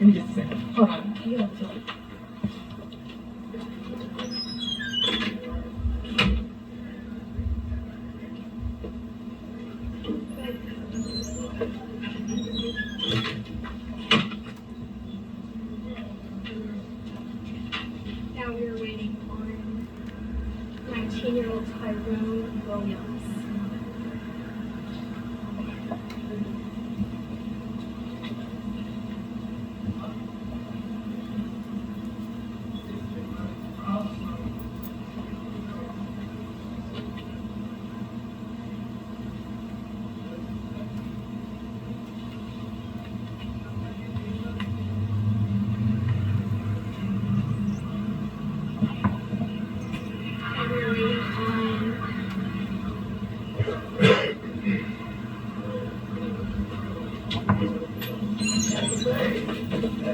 me just a second. Hold on. You have to. Now we are waiting on 19-year-old Tyrone Williams.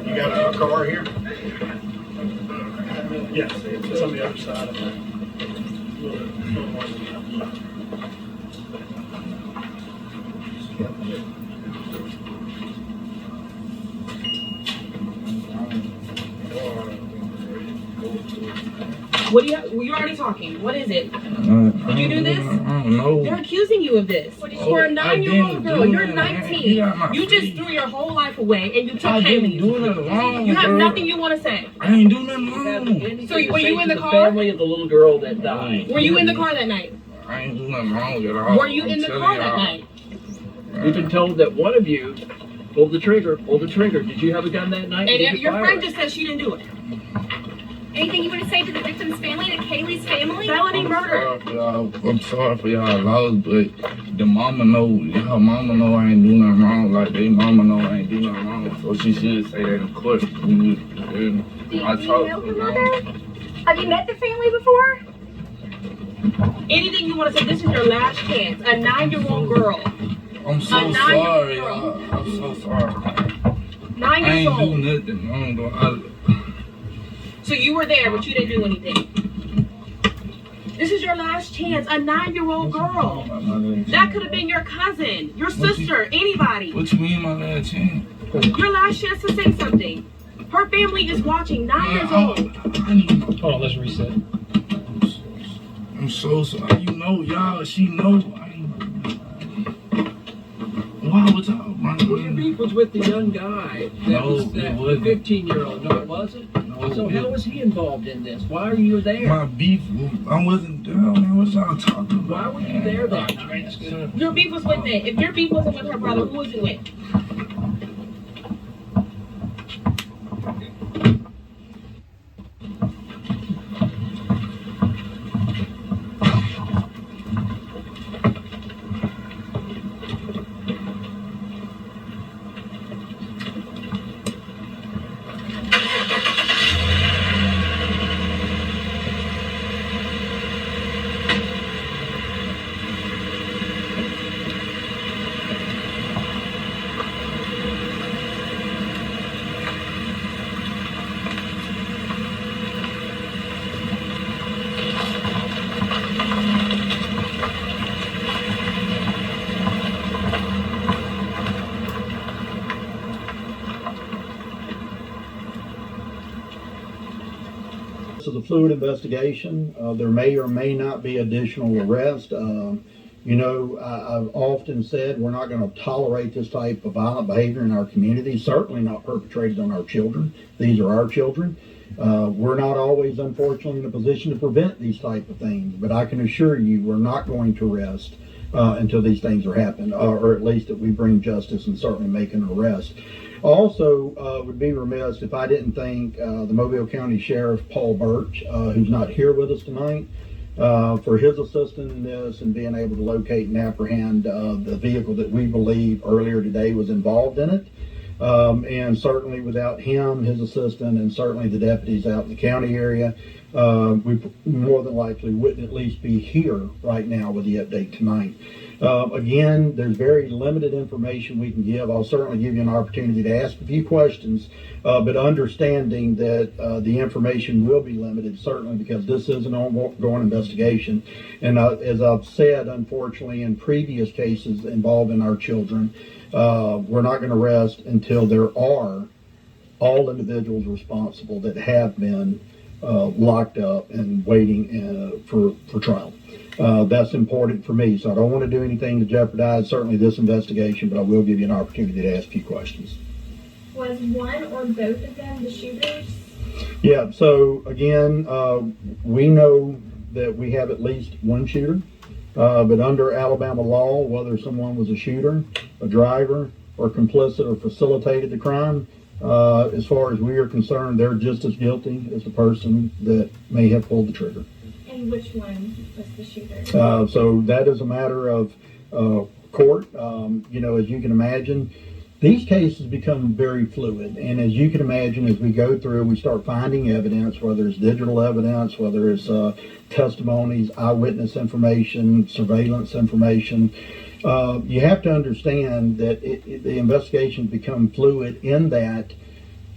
You got a car here? Yes, it's on the other side of that. What do you have? Well, you're already talking. What is it? Did you do this? I don't know. They're accusing you of this. For a 9-year-old girl, you're 19. You just threw your whole life away and you took Cailee. Do nothing wrong. You have girl. nothing you want to say. I ain't do nothing wrong. So were you in the car? Family of the little girl that died. Were you in the car that night? I ain't do nothing wrong at all. Were you in the car that night? We've been told that one of you pulled the trigger. Pulled the trigger. Did you have a gun that night? And your friend just said she didn't do it. Anything you want to say to the victim's family, to Kaylee's family? Felony murder. I'm sorry for y'all loss, but the mama know, her mama know I ain't do nothing wrong. Like they mama know I ain't do nothing wrong. So she should say that in court. Do you know her mother? Have you met the family before? Anything you want to say, this is your last chance. A 9-year-old girl. I'm so A 9-year-old sorry, girl. y'all. I'm so sorry. 9 I years ain't old. do nothing. So you were there, but you didn't do anything. This is your last chance. A 9-year-old girl. That could have been your cousin, your sister, anybody. What you mean my last chance? Your last chance to say something. Her family is watching, 9 years old. Hold on, let's reset. I'm so sorry. You know, y'all, she know. Why was y'all Well, your beef was with the young guy. That was that 15-year-old. No, it wasn't? No, So how was he involved in this? Why are you there? My beef, I wasn't there, man. What y'all talking about? Why were you there that night? Your beef was with it. If your beef wasn't with her brother, who was it with? This is a fluid investigation. There may or may not be additional arrest. You know, I've often said we're not going to tolerate this type of violent behavior in our community, certainly not perpetrated on our children. These are our children. We're not always, unfortunately, in a position to prevent these type of things, but I can assure you we're not going to rest until these things are happening, or at least that we bring justice and certainly make an arrest. Also, would be remiss if I didn't thank the Mobile County Sheriff Paul Birch, who's not here with us tonight, for his assistance in this and being able to locate and apprehend the vehicle that we believe earlier today was involved in it. And certainly without him, his assistant, and certainly the deputies out in the county area, we more than likely wouldn't at least be here right now with the update tonight. Again, there's very limited information we can give. I'll certainly give you an opportunity to ask a few questions, but understanding that the information will be limited, certainly because this is an ongoing investigation. And as I've said, unfortunately, in previous cases involving our children, we're not going to rest until there are all individuals responsible that have been locked up and waiting for trial. That's important for me, so I don't want to do anything to jeopardize certainly this investigation, but I will give you an opportunity to ask a few questions. Was one or both of them the shooters? Yeah, so again, we know that we have at least one shooter, but under Alabama law, whether someone was a shooter, a driver, or complicit or facilitated the crime, as far as we are concerned, they're just as guilty as the person that may have pulled the trigger. And which one was the shooter? So that is a matter of court. As you can imagine, these cases become very fluid. And as you can imagine, as we go through, we start finding evidence, whether it's digital evidence, whether it's testimonies, eyewitness information, surveillance information. You have to understand that the investigations become fluid in that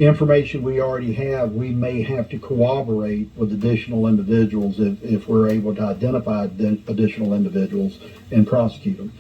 information we already have, we may have to corroborate with additional individuals if we're able to identify additional individuals and prosecute them.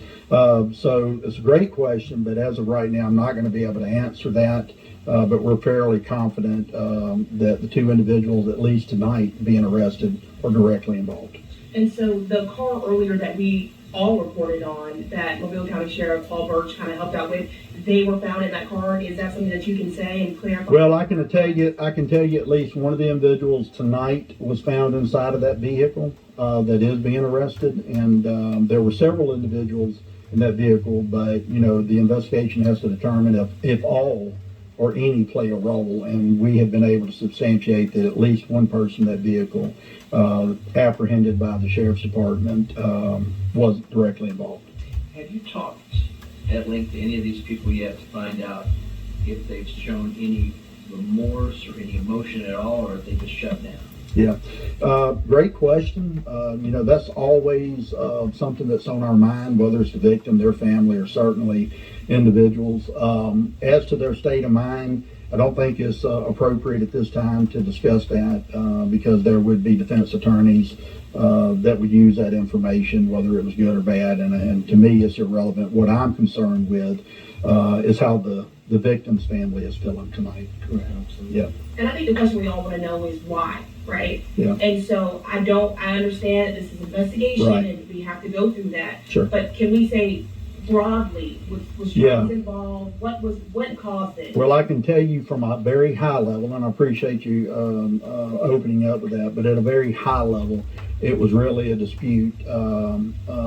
So it's a great question, but as of right now, I'm not going to be able to answer that. But we're fairly confident that the two individuals, at least tonight, being arrested, are directly involved. And so the car earlier that we all reported on, that Mobile County Sheriff Paul Birch kind of helped out with, they were found in that car. Is that something that you can say and clarify? Well, I can tell you at least one of the individuals tonight was found inside of that vehicle that is being arrested, and there were several individuals in that vehicle, but the investigation has to determine if all or any play a role, and we have been able to substantiate that at least one person in that vehicle, apprehended by the Sheriff's Department, was directly involved. Have you talked at length to any of these people yet to find out if they've shown any remorse or any emotion at all, or if they just shut down? Yeah, great question. That's always something that's on our mind, whether it's the victim, their family, or certainly individuals. As to their state of mind, I don't think it's appropriate at this time to discuss that because there would be defense attorneys that would use that information, whether it was good or bad, and to me it's irrelevant. What I'm concerned with is how the victim's family is feeling tonight. Correct. Yeah. And I think the question we all want to know is why, right? Yeah. And so I understand that this is an investigation Right. and we have to go through that. Sure. But can we say broadly, was Yeah. drugs involved? What caused it? Well, I can tell you from a very high level, and I appreciate you opening up with that, but at a very high level, it was really a dispute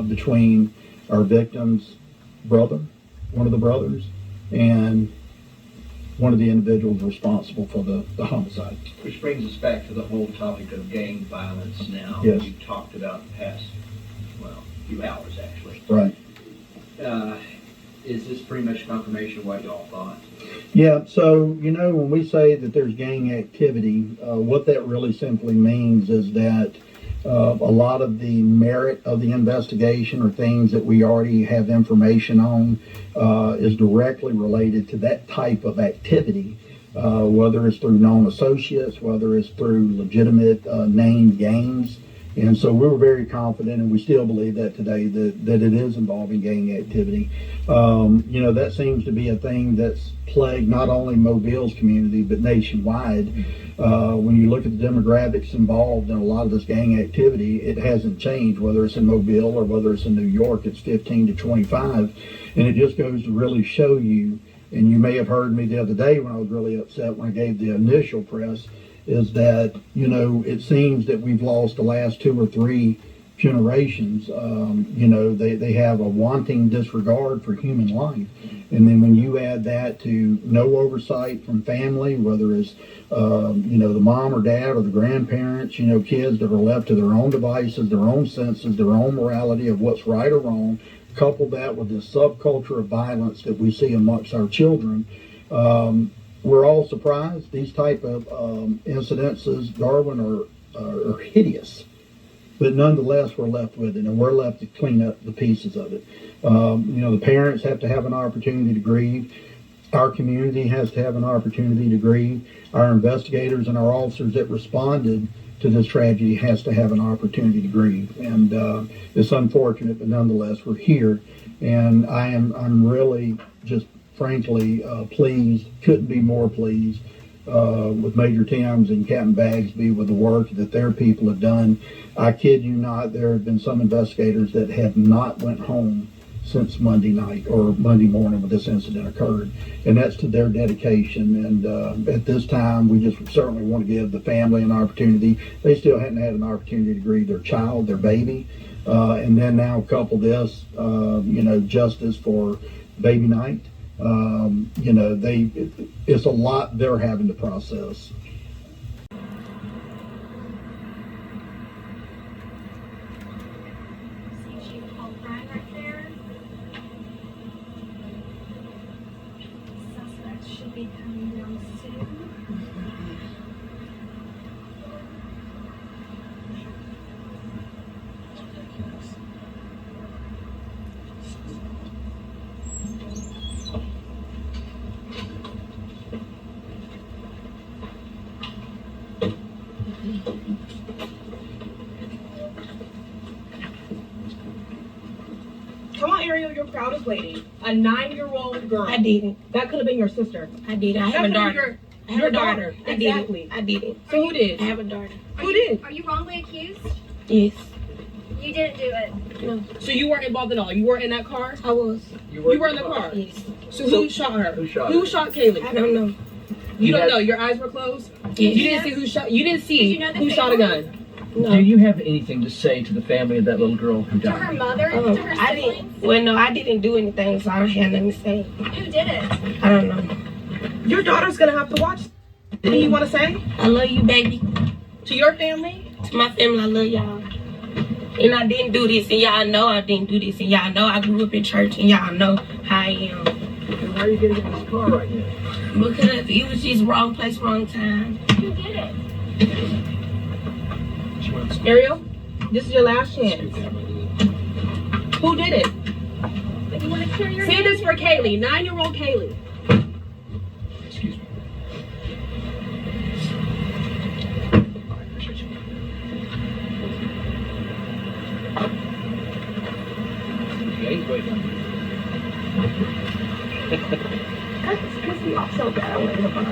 between our victim's brother, one of the brothers, and one of the individuals responsible for the homicide. Which brings us back to the whole topic of gang violence now. Yes. You've talked about the past, few hours actually. Right. Is this pretty much confirmation of what y'all thought? Yeah, so, when we say that there's gang activity, what that really simply means is that a lot of the merit of the investigation or things that we already have information on is directly related to that type of activity, whether it's through known associates, whether it's through legitimate named gangs. And so we were very confident, and we still believe that today, that it is involving gang activity. That seems to be a thing that's plagued not only Mobile's community, but nationwide. When you look at the demographics involved in a lot of this gang activity, it hasn't changed, whether it's in Mobile or whether it's in New York, it's 15 to 25. And it just goes to really show you, and you may have heard me the other day when I was really upset when I gave the initial press, is that, it seems that we've lost the last 2 or 3 generations. They have a wanting disregard for human life. And then when you add that to no oversight from family, whether it's, the mom or dad or the grandparents, kids that are left to their own devices, their own senses, their own morality of what's right or wrong, couple that with this subculture of violence that we see amongst our children, we're all surprised. These type of incidences, Darwin, are hideous. But nonetheless, we're left with it, and we're left to clean up the pieces of it. The parents have to have an opportunity to grieve. Our community has to have an opportunity to grieve. Our investigators and our officers that responded to this tragedy has to have an opportunity to grieve. And it's unfortunate, but nonetheless, we're here. And I'm really just frankly pleased, couldn't be more pleased with Major Timms and Captain Bagsby with the work that their people have done. I kid you not, there have been some investigators that have not went home since Monday night or Monday morning when this incident occurred, and that's to their dedication. And at this time, we just certainly want to give the family an opportunity. They still hadn't had an opportunity to grieve their child, their baby, and then now couple this, justice for baby night. It's a lot they're having to process. See she called Brian right there. Suspect should be coming down soon. Come on, Ariel, your crowd is waiting. A 9-year-old girl. I didn't. That could have been your sister. I did. I That have a could've been daughter. I have your a daughter. daughter. I Exactly. did. I did it. So who did? I have a daughter. Who did? Are you wrongly accused? Yes. You didn't do it. No. So you weren't involved at all. You weren't in that car. I was. You were in the car. Yes. So who shot her? Who shot Who her? shot Cailee? I don't know. You don't had- know. Your eyes were closed. Yes. You didn't see who shot. You didn't Did see you know the who shot a family? gun. No. Do you have anything to say to the family of that little girl who To her died? mother? To her I siblings? didn't. Well, no, I didn't do anything, so I don't have nothing to say. Who did it? I don't know. Your daughter's gonna have to watch. Anything you want to say I love you, baby. to your family? To my family, I love y'all. And I didn't do this, and y'all know I didn't do this, and y'all know I grew up in church, and y'all know how I am. And why are you getting in this car right now? Because it was just wrong place, wrong time. Who did it? Ariel, this is your last chance. Who did it? But you want to clear your Say name? this for Cailee, 9-year-old Cailee. Excuse me. I appreciate you. Yeah, he's waiting. Because we all so bad. I went to the bar.